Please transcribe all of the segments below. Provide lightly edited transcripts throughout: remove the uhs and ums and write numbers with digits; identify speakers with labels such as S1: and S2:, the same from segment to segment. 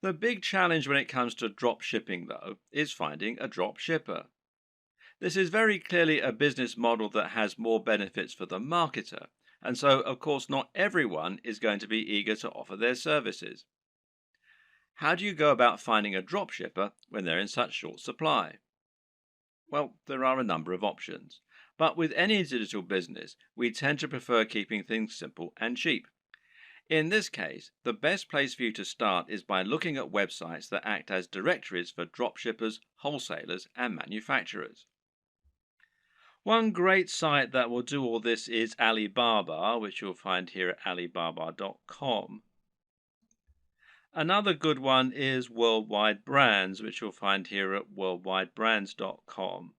S1: The big challenge when it comes to drop shipping, though, is finding a drop shipper. This is very clearly a business model that has more benefits for the marketer, and so, of course, not everyone is going to be eager to offer their services. How do you go about finding a drop shipper when they're in such short supply? Well, there are a number of options. But with any digital business, we tend to prefer keeping things simple and cheap. In this case, the best place for you to start is by looking at websites that act as directories for dropshippers, wholesalers, and manufacturers. One great site that will do all this is Alibaba, which you'll find here at alibaba.com. Another good one is Worldwide Brands, which you'll find here at worldwidebrands.com.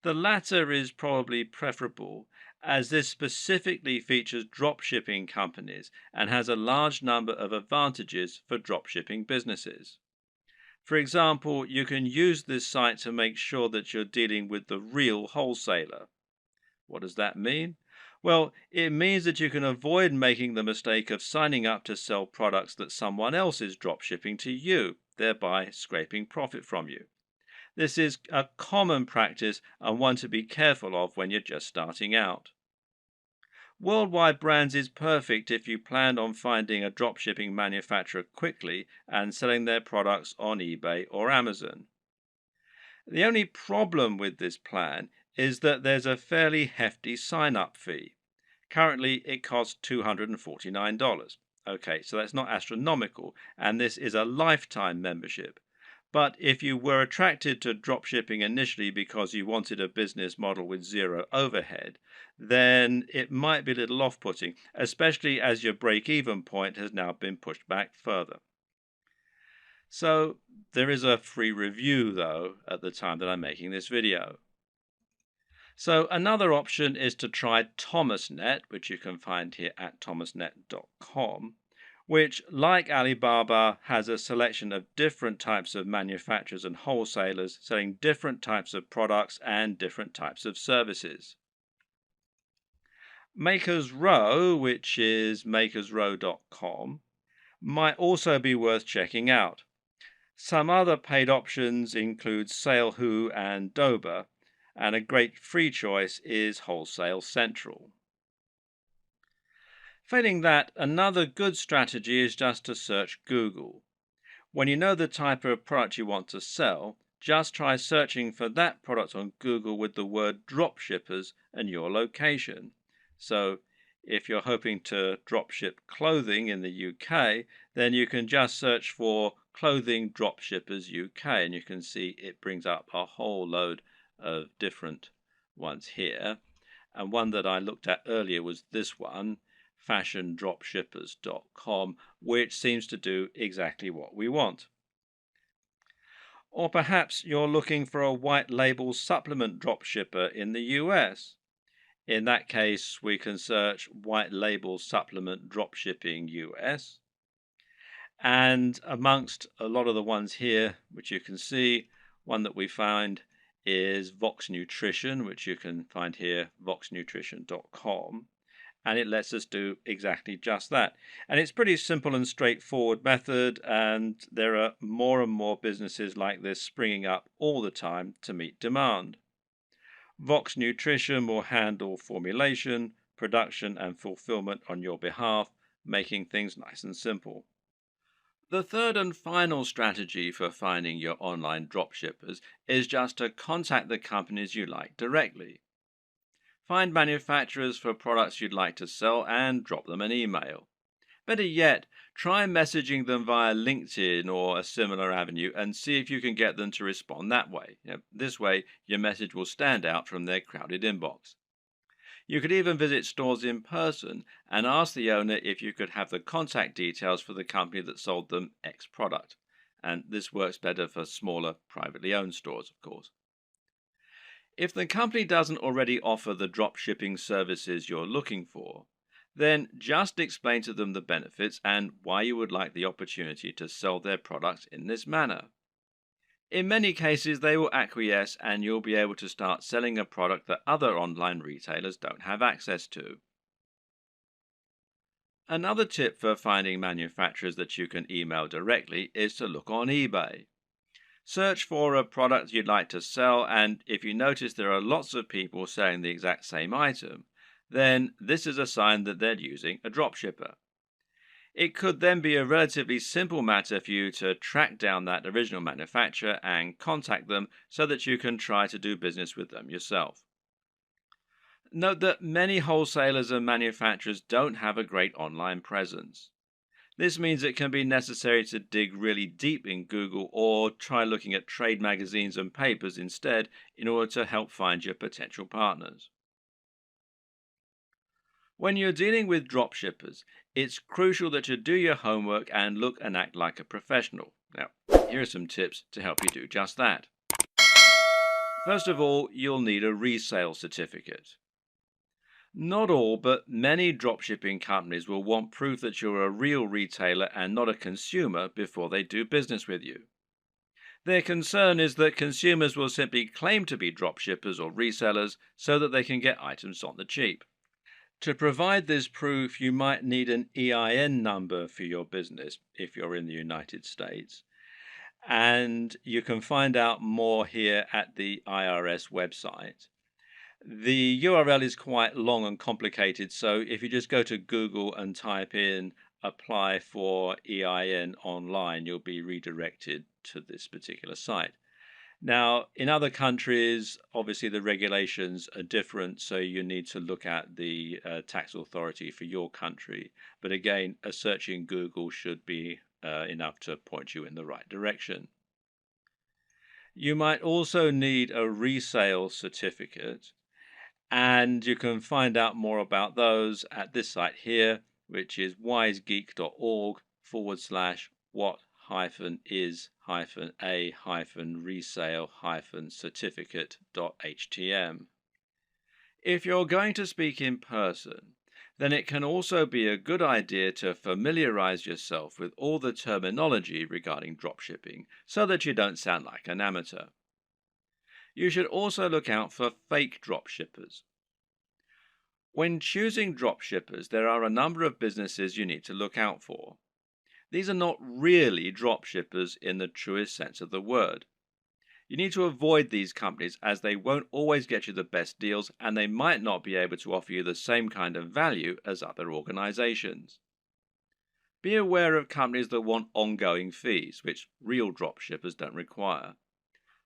S1: The latter is probably preferable, as this specifically features dropshipping companies and has a large number of advantages for dropshipping businesses. For example, you can use this site to make sure that you're dealing with the real wholesaler. What does that mean? Well, it means that you can avoid making the mistake of signing up to sell products that someone else is dropshipping to you, thereby scraping profit from you. This is a common practice and one to be careful of when you're just starting out. Worldwide Brands is perfect if you plan on finding a dropshipping manufacturer quickly and selling their products on eBay or Amazon. The only problem with this plan is that there's a fairly hefty sign-up fee. Currently, it costs $249. Okay, so that's not astronomical, and this is a lifetime membership. But if you were attracted to dropshipping initially because you wanted a business model with zero overhead, then it might be a little off-putting, especially as your break-even point has now been pushed back further. So there is a free review, though, at the time that I'm making this video. So another option is to try ThomasNet, which you can find here at thomasnet.com, which, like Alibaba, has a selection of different types of manufacturers and wholesalers selling different types of products and different types of services. Makers Row, which is makersrow.com, might also be worth checking out. Some other paid options include SaleWho and Dober, and a great free choice is Wholesale Central. Failing that, another good strategy is just to search Google. When you know the type of product you want to sell, just try searching for that product on Google with the word dropshippers and your location. So if you're hoping to dropship clothing in the UK, then you can just search for clothing dropshippers UK, and you can see it brings up a whole load of different ones here. And one that I looked at earlier was this one, fashiondropshippers.com, which seems to do exactly what we want. Or perhaps you're looking for a white label supplement dropshipper in the US. In that case, we can search white label supplement dropshipping US. And amongst a lot of the ones here, which you can see, one that we find is Vox Nutrition, which you can find here, voxnutrition.com. And it lets us do exactly just that. And it's pretty simple and straightforward method, and there are more and more businesses like this springing up all the time to meet demand. Vox Nutrition will handle formulation, production, and fulfillment on your behalf, making things nice and simple. The third and final strategy for finding your online dropshippers is just to contact the companies you like directly. Find manufacturers for products you'd like to sell and drop them an email. Better yet, try messaging them via LinkedIn or a similar avenue and see if you can get them to respond that way. This way, your message will stand out from their crowded inbox. You could even visit stores in person and ask the owner if you could have the contact details for the company that sold them X product. And this works better for smaller, privately owned stores, of course. If the company doesn't already offer the drop shipping services you're looking for, then just explain to them the benefits and why you would like the opportunity to sell their products in this manner. In many cases, they will acquiesce and you'll be able to start selling a product that other online retailers don't have access to. Another tip for finding manufacturers that you can email directly is to look on eBay. Search for a product you'd like to sell, and if you notice there are lots of people selling the exact same item, then this is a sign that they're using a dropshipper. It could then be a relatively simple matter for you to track down that original manufacturer and contact them so that you can try to do business with them yourself. Note that many wholesalers and manufacturers don't have a great online presence. This means it can be necessary to dig really deep in Google or try looking at trade magazines and papers instead in order to help find your potential partners. When you're dealing with dropshippers, it's crucial that you do your homework and look and act like a professional. Now, here are some tips to help you do just that. First of all, you'll need a resale certificate. Not all, but many dropshipping companies will want proof that you're a real retailer and not a consumer before they do business with you. Their concern is that consumers will simply claim to be dropshippers or resellers so that they can get items on the cheap. To provide this proof, you might need an EIN number for your business if you're in the United States. And you can find out more here at the IRS website. The URL is quite long and complicated, so if you just go to Google and type in apply for EIN online, you'll be redirected to this particular site. Now, in other countries, obviously the regulations are different, so you need to look at the tax authority for your country. But again, a search in Google should be enough to point you in the right direction. You might also need a resale certificate, and you can find out more about those at this site here, which is wisegeek.org/what-is-a-resale-certificate.htm. If you're going to speak in person, then it can also be a good idea to familiarize yourself with all the terminology regarding dropshipping so that you don't sound like an amateur. You should also look out for fake dropshippers. When choosing dropshippers, there are a number of businesses you need to look out for. These are not really dropshippers in the truest sense of the word. You need to avoid these companies as they won't always get you the best deals and they might not be able to offer you the same kind of value as other organizations. Be aware of companies that want ongoing fees, which real dropshippers don't require.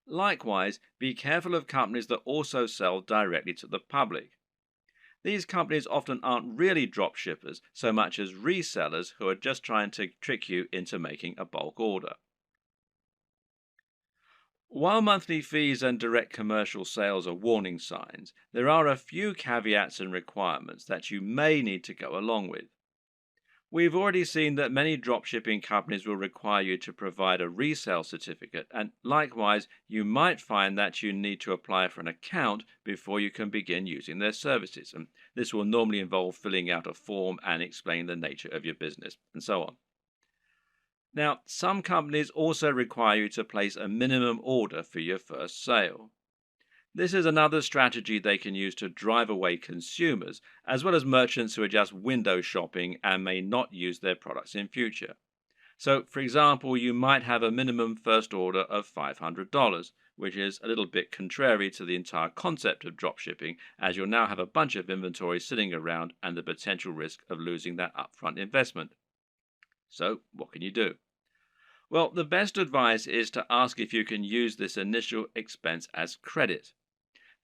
S1: Likewise, be careful of companies that also sell directly to the public. These companies often aren't really dropshippers so much as resellers who are just trying to trick you into making a bulk order. While monthly fees and direct commercial sales are warning signs, there are a few caveats and requirements that you may need to go along with. We've already seen that many dropshipping companies will require you to provide a resale certificate, and likewise, you might find that you need to apply for an account before you can begin using their services. And this will normally involve filling out a form and explaining the nature of your business, and so on. Now, some companies also require you to place a minimum order for your first sale. This is another strategy they can use to drive away consumers, as well as merchants who are just window shopping and may not use their products in future. So, for example, you might have a minimum first order of $500, which is a little bit contrary to the entire concept of dropshipping, as you'll now have a bunch of inventory sitting around and the potential risk of losing that upfront investment. So, what can you do? Well, the best advice is to ask if you can use this initial expense as credit.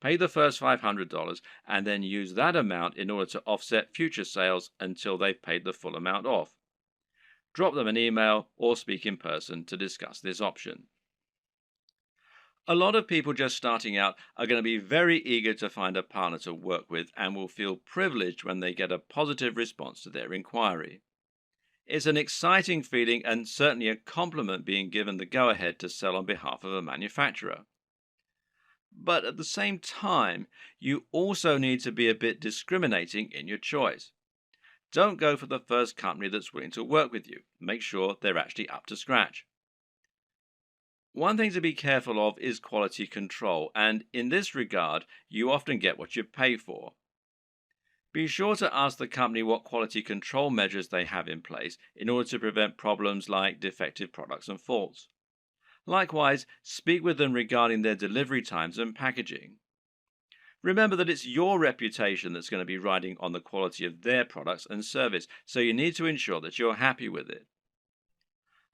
S1: Pay the first $500 and then use that amount in order to offset future sales until they've paid the full amount off. Drop them an email or speak in person to discuss this option. A lot of people just starting out are going to be very eager to find a partner to work with and will feel privileged when they get a positive response to their inquiry. It's an exciting feeling and certainly a compliment being given the go-ahead to sell on behalf of a manufacturer. But at the same time, you also need to be a bit discriminating in your choice. Don't go for the first company that's willing to work with you. Make sure they're actually up to scratch. One thing to be careful of is quality control, and in this regard, you often get what you pay for. Be sure to ask the company what quality control measures they have in place in order to prevent problems like defective products and faults. Likewise, speak with them regarding their delivery times and packaging. Remember that it's your reputation that's going to be riding on the quality of their products and service, so you need to ensure that you're happy with it.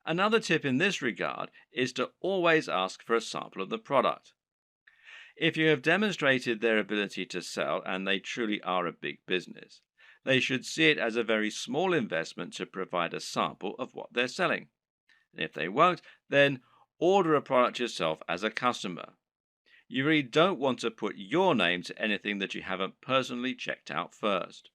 S1: Another tip in this regard is to always ask for a sample of the product. If you have demonstrated their ability to sell and they truly are a big business, they should see it as a very small investment to provide a sample of what they're selling. And if they won't, then order a product yourself as a customer. You really don't want to put your name to anything that you haven't personally checked out first.